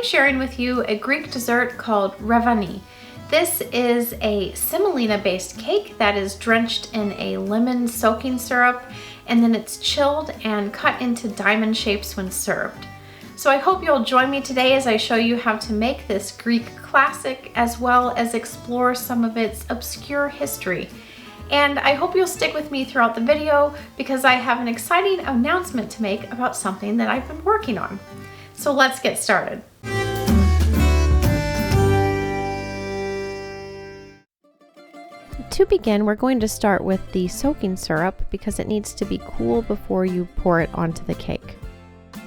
I'm sharing with you a Greek dessert called Revani. This is a semolina based cake that is drenched in a lemon soaking syrup, and then it's chilled and cut into diamond shapes when served. So I hope you'll join me today as I show you how to make this Greek classic, as well as explore some of its obscure history. And I hope you'll stick with me throughout the video because I have an exciting announcement to make about something that I've been working on. So let's get started. To begin, we're going to start with the soaking syrup because it needs to be cool before you pour it onto the cake.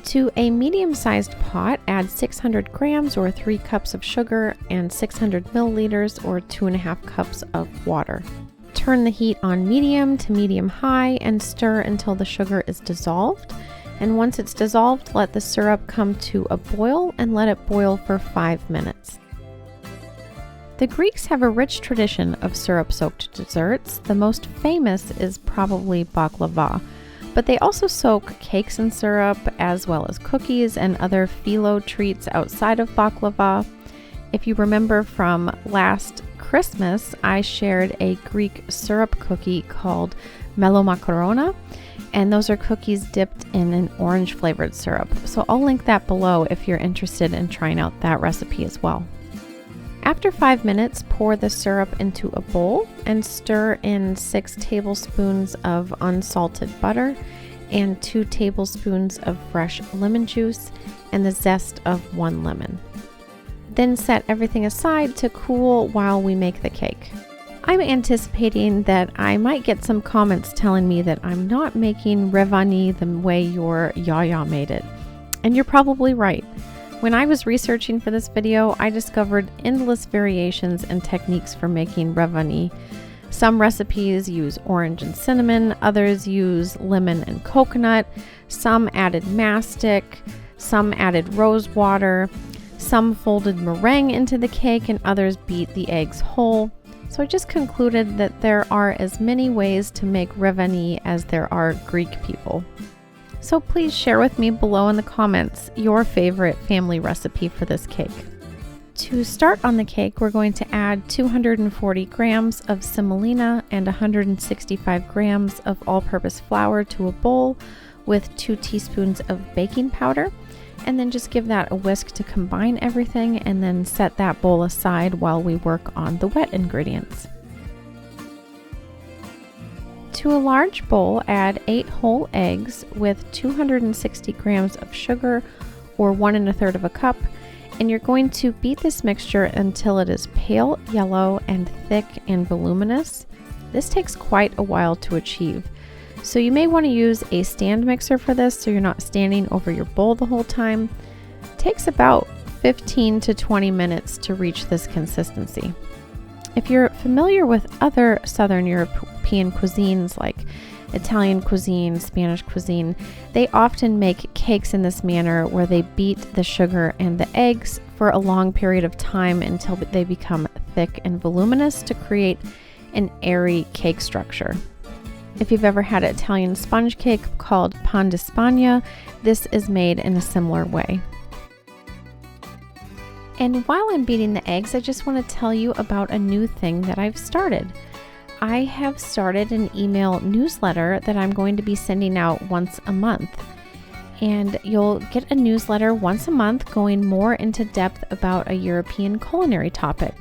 To a medium-sized pot, add 600 grams or 3 cups of sugar and 600 milliliters or 2.5 cups of water. Turn the heat on medium to medium-high and stir until the sugar is dissolved. And once it's dissolved, let the syrup come to a boil and let it boil for 5 minutes. The Greeks have a rich tradition of syrup-soaked desserts. The most famous is probably baklava, but they also soak cakes in syrup as well as cookies and other phyllo treats outside of baklava. If you remember from last Christmas, I shared a Greek syrup cookie called melomakarona, and those are cookies dipped in an orange flavored syrup. So I'll link that below if you're interested in trying out that recipe as well. After 5 minutes, pour the syrup into a bowl and stir in 6 tablespoons of unsalted butter and 2 tablespoons of fresh lemon juice and the zest of 1 lemon. Then set everything aside to cool while we make the cake. I'm anticipating that I might get some comments telling me that I'm not making Revani the way your Yaya made it. And you're probably right. When I was researching for this video, I discovered endless variations and techniques for making Revani. Some recipes use orange and cinnamon, others use lemon and coconut, some added mastic, some added rose water, some folded meringue into the cake, and others beat the eggs whole. So I just concluded that there are as many ways to make Revani as there are Greek people. So please share with me below in the comments your favorite family recipe for this cake. To start on the cake, we're going to add 240 grams of semolina and 165 grams of all-purpose flour to a bowl with 2 teaspoons of baking powder. And then just give that a whisk to combine everything and then set that bowl aside while we work on the wet ingredients. To a large bowl, add 8 whole eggs with 260 grams of sugar or 1 1/3 cup, and you're going to beat this mixture until it is pale yellow and thick and voluminous. This takes quite a while to achieve. So you may want to use a stand mixer for this so you're not standing over your bowl the whole time. It takes about 15 to 20 minutes to reach this consistency. If you're familiar with other Southern European cuisines like Italian cuisine, Spanish cuisine, they often make cakes in this manner where they beat the sugar and the eggs for a long period of time until they become thick and voluminous to create an airy cake structure. If you've ever had an Italian sponge cake called pan di Spagna, this is made in a similar way. And while I'm beating the eggs, I just want to tell you about a new thing that I've started. I have started an email newsletter that I'm going to be sending out once a month. And you'll get a newsletter once a month going more into depth about a European culinary topic.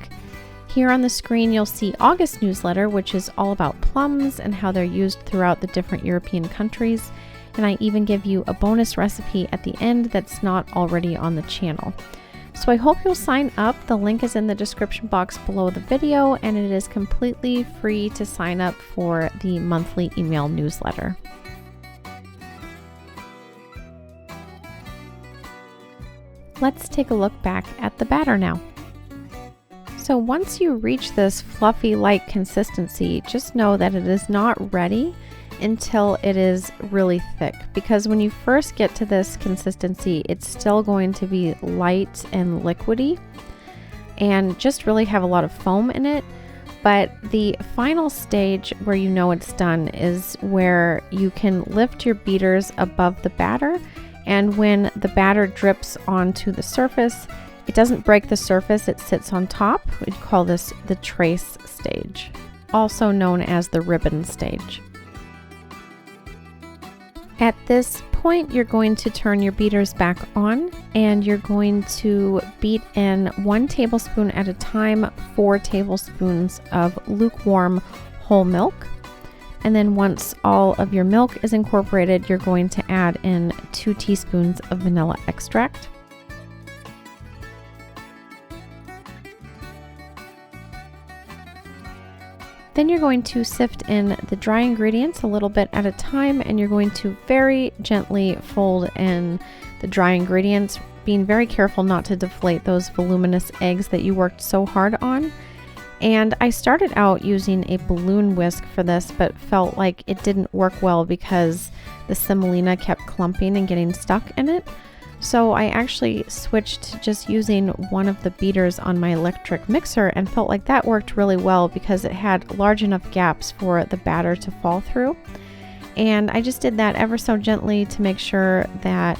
Here on the screen, you'll see August newsletter, which is all about plums and how they're used throughout the different European countries. And I even give you a bonus recipe at the end that's not already on the channel. So I hope you'll sign up. The link is in the description box below the video, and it is completely free to sign up for the monthly email newsletter. Let's take a look back at the batter now. So once you reach this fluffy light consistency, just know that it is not ready until it is really thick, because when you first get to this consistency, it's still going to be light and liquidy and just really have a lot of foam in it. But the final stage where you know it's done is where you can lift your beaters above the batter, and when the batter drips onto the surface, It doesn't break the surface, it sits on top. We'd call this the trace stage, also known as the ribbon stage. At this point, you're going to turn your beaters back on and you're going to beat in 1 tablespoon at a time, 4 tablespoons of lukewarm whole milk. And then once all of your milk is incorporated, you're going to add in 2 teaspoons of vanilla extract. Then you're going to sift in the dry ingredients a little bit at a time, and you're going to very gently fold in the dry ingredients, being very careful not to deflate those voluminous eggs that you worked so hard on. And I started out using a balloon whisk for this, but felt like it didn't work well because the semolina kept clumping and getting stuck in it. So I actually switched to just using one of the beaters on my electric mixer and felt like that worked really well because it had large enough gaps for the batter to fall through. And I just did that ever so gently to make sure that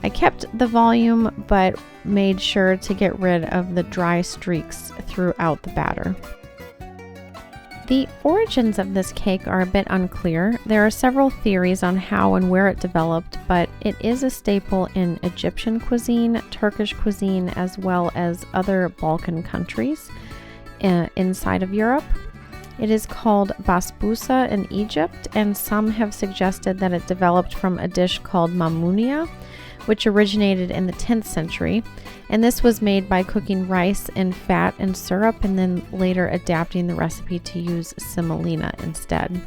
I kept the volume but made sure to get rid of the dry streaks throughout the batter. The origins of this cake are a bit unclear. There are several theories on how and where it developed, but it is a staple in Egyptian cuisine, Turkish cuisine, as well as other Balkan countries inside of Europe. It is called basbousa in Egypt, and some have suggested that it developed from a dish called mamounia, which originated in the 10th century, and this was made by cooking rice in fat and syrup and then later adapting the recipe to use semolina instead.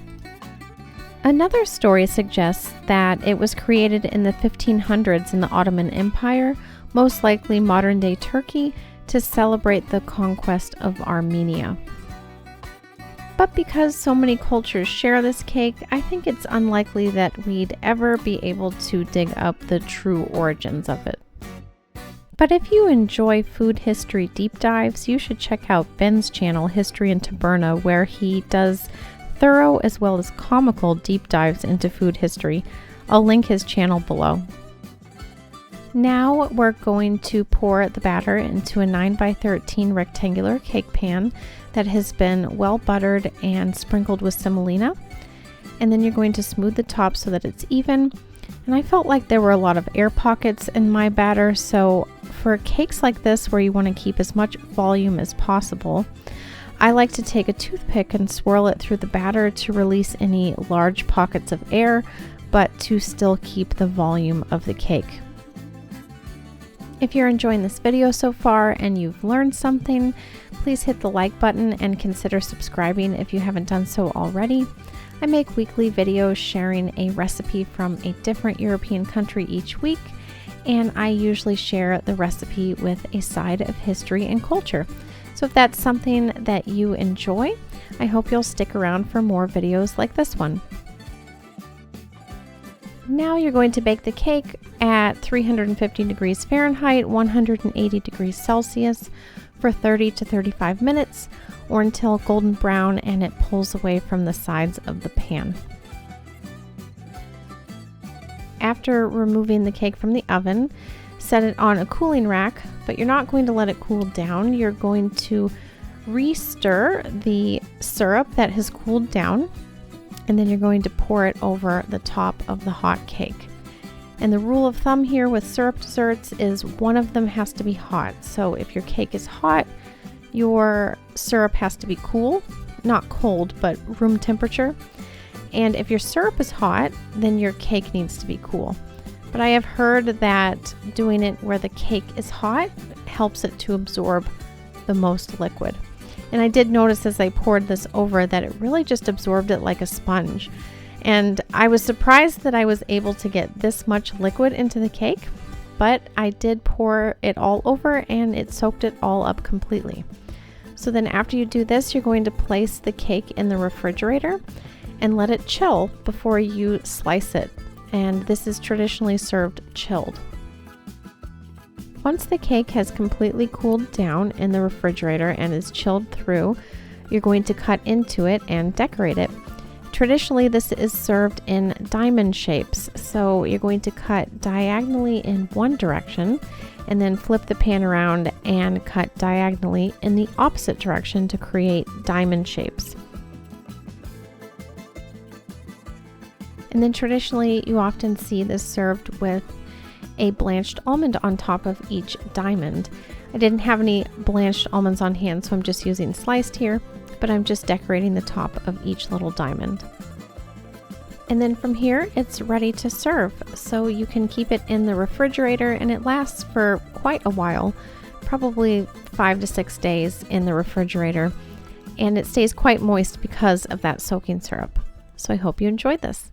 Another story suggests that it was created in the 1500s in the Ottoman Empire, most likely modern-day Turkey, to celebrate the conquest of Armenia. But because so many cultures share this cake, I think it's unlikely that we'd ever be able to dig up the true origins of it. But if you enjoy food history deep dives, you should check out Ben's channel, History in Taberna, where he does thorough as well as comical deep dives into food history. I'll link his channel below. Now we're going to pour the batter into a 9x13 rectangular cake pan that has been well buttered and sprinkled with semolina. And then you're going to smooth the top so that it's even. And I felt like there were a lot of air pockets in my batter, so for cakes like this where you want to keep as much volume as possible, I like to take a toothpick and swirl it through the batter to release any large pockets of air, but to still keep the volume of the cake. If you're enjoying this video so far and you've learned something, please hit the like button and consider subscribing if you haven't done so already. I make weekly videos sharing a recipe from a different European country each week, and I usually share the recipe with a side of history and culture. So if that's something that you enjoy, I hope you'll stick around for more videos like this one. Now you're going to bake the cake at 350 degrees Fahrenheit, 180 degrees Celsius for 30 to 35 minutes or until golden brown and it pulls away from the sides of the pan. After removing the cake from the oven, set it on a cooling rack, but you're not going to let it cool down. You're going to re-stir the syrup that has cooled down, and then you're going to pour it over the top of the hot cake. And the rule of thumb here with syrup desserts is one of them has to be hot. So if your cake is hot, your syrup has to be cool, not cold, but room temperature. And if your syrup is hot, then your cake needs to be cool. But I have heard that doing it where the cake is hot helps it to absorb the most liquid. And I did notice as I poured this over that it really just absorbed it like a sponge. And I was surprised that I was able to get this much liquid into the cake, but I did pour it all over and it soaked it all up completely. So then after you do this, you're going to place the cake in the refrigerator and let it chill before you slice it. And this is traditionally served chilled. Once the cake has completely cooled down in the refrigerator and is chilled through, you're going to cut into it and decorate it. Traditionally, this is served in diamond shapes, so you're going to cut diagonally in one direction and then flip the pan around and cut diagonally in the opposite direction to create diamond shapes. And then traditionally, you often see this served with a blanched almond on top of each diamond. I didn't have any blanched almonds on hand, so I'm just using sliced here, but I'm just decorating the top of each little diamond. And then from here, it's ready to serve. So you can keep it in the refrigerator and it lasts for quite a while, probably 5 to 6 days in the refrigerator. And it stays quite moist because of that soaking syrup. So I hope you enjoyed this.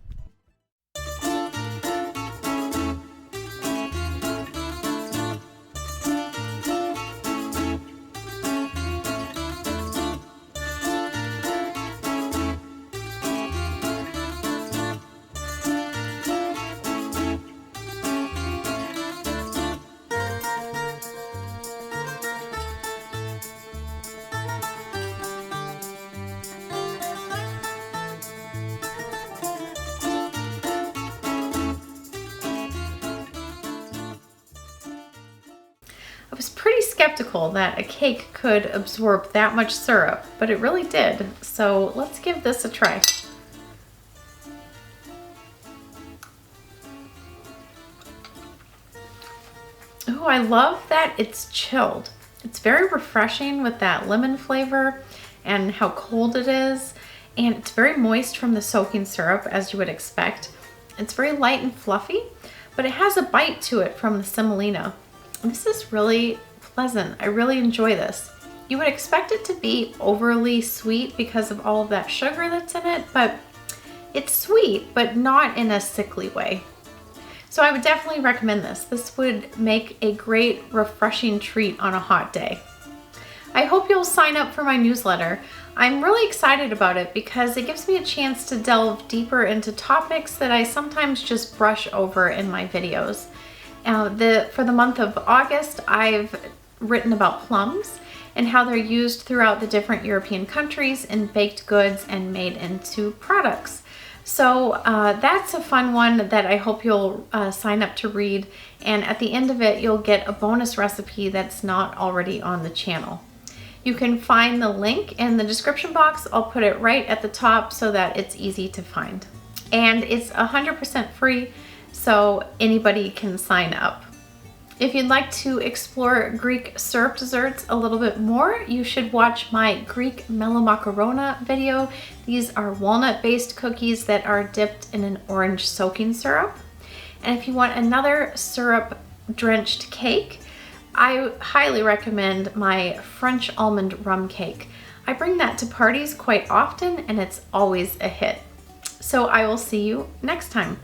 I was pretty skeptical that a cake could absorb that much syrup, but it really did. So let's give this a try. Oh, I love that it's chilled. It's very refreshing with that lemon flavor and how cold it is. And it's very moist from the soaking syrup, as you would expect. It's very light and fluffy, but it has a bite to it from the semolina. This is really pleasant. I really enjoy this. You would expect it to be overly sweet because of all of that sugar that's in it, but it's sweet, but not in a sickly way. So I would definitely recommend this. This would make a great refreshing treat on a hot day. I hope you'll sign up for my newsletter. I'm really excited about it because it gives me a chance to delve deeper into topics that I sometimes just brush over in my videos. For the month of August, I've written about plums and how they're used throughout the different European countries in baked goods and made into products. So that's a fun one that I hope you'll sign up to read. And at the end of it, you'll get a bonus recipe that's not already on the channel. You can find the link in the description box. I'll put it right at the top so that it's easy to find. And it's 100% free, so anybody can sign up. If you'd like to explore Greek syrup desserts a little bit more, you should watch my Greek melomakarona video. These are walnut-based cookies that are dipped in an orange soaking syrup. And if you want another syrup-drenched cake, I highly recommend my French almond rum cake. I bring that to parties quite often and it's always a hit. So I will see you next time.